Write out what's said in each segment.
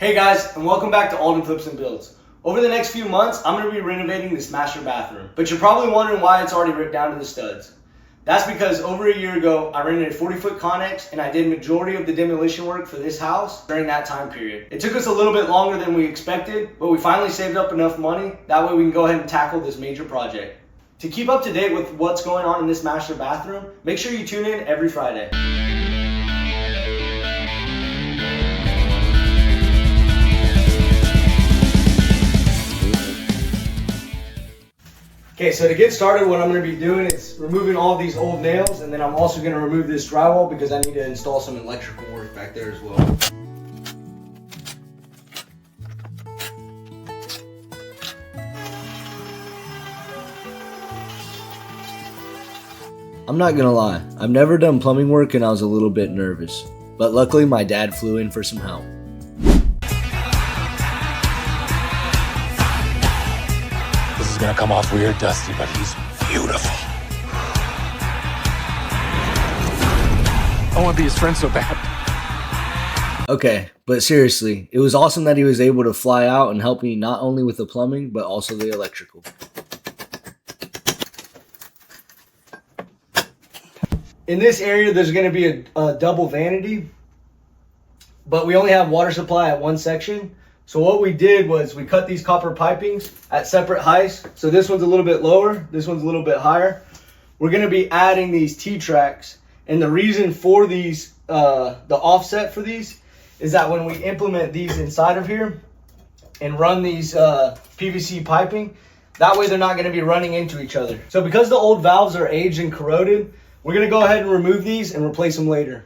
Hey guys, and welcome back to Alden Flips and Builds. Over the next few months, I'm going to be renovating this master bathroom. But you're probably wondering why it's already ripped down to the studs. That's because over a year ago, I rented a 40-foot Connex and I did majority of the demolition work for this house during that time period. It took us a little bit longer than we expected, but we finally saved up enough money. That way we can go ahead and tackle this major project. To keep up to date with what's going on in this master bathroom, make sure you tune in every Friday. Okay, so to get started, what I'm going to be doing is removing all these old nails, and then I'm also going to remove this drywall because I need to install some electrical work back there as well. I'm not going to lie, I've never done plumbing work and I was a little bit nervous, but luckily my dad flew in for some help. This is gonna come off weird, Dusty, but he's beautiful. I want to be his friend so bad. Okay, but seriously, it was awesome that he was able to fly out and help me not only with the plumbing, but also the electrical. In this area, there's going to be a double vanity, but we only have water supply at one section. So what we did was we cut these copper pipings at separate heights. So this one's a little bit lower, this one's a little bit higher. We're going to be adding these T-tracks, and the reason for these, the offset for these, is that when we implement these inside of here and run these PVC piping, that way they're not going to be running into each other. So because the old valves are aged and corroded, we're going to go ahead and remove these and replace them later.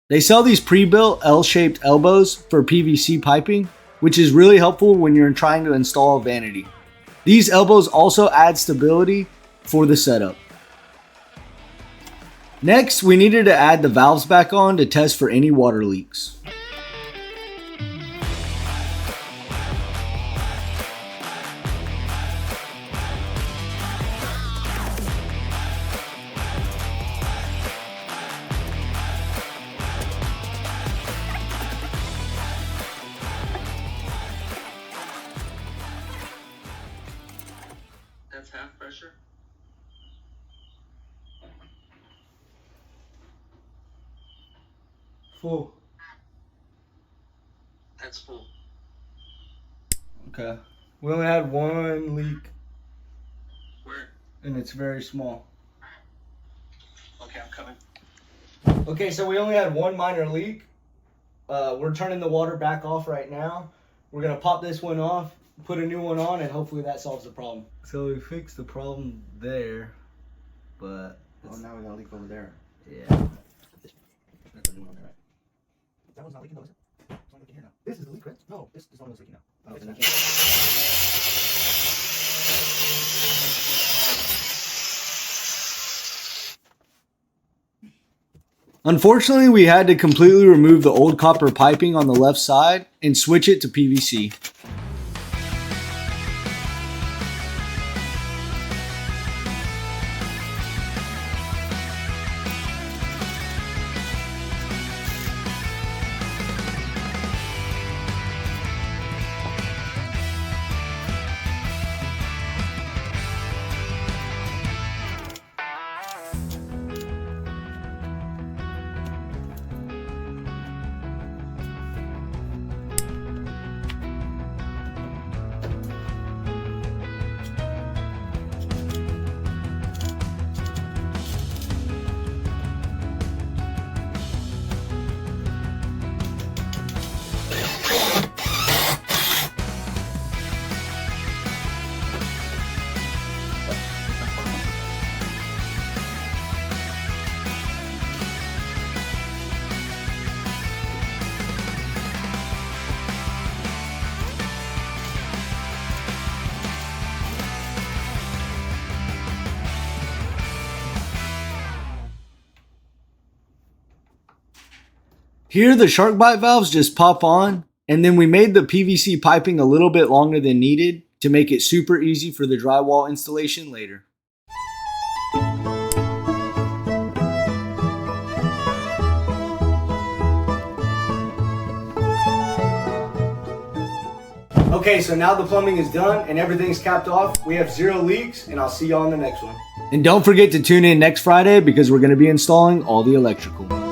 They sell these pre-built L-shaped elbows for PVC piping, which is really helpful when you're trying to install a vanity. These elbows also add stability for the setup. Next, we needed to add the valves back on to test for any water leaks. That's half pressure. Full. That's full. Okay. We only had one leak, Where? and it's very small. Okay, I'm coming. Okay, so we only had one minor leak. We're turning the water back off right now. We're gonna pop this one off, put a new one on, and hopefully that solves the problem. So we fixed the problem there, but Oh, now we got a leak over there. Yeah. That's a new one, right? That one's not leaking though, is it? It's not leaking here now. This is the leak, right? No, this one is leaking now. Oh, it's not. Unfortunately, we had to completely remove the old copper piping on the left side and switch it to PVC. Here, the shark bite valves just pop on, and then we made the PVC piping a little bit longer than needed to make it super easy for the drywall installation later. Okay, so now the plumbing is done and everything's capped off. We have 0 leaks, and I'll see y'all on the next one. And don't forget to tune in next Friday because we're going to be installing all the electrical.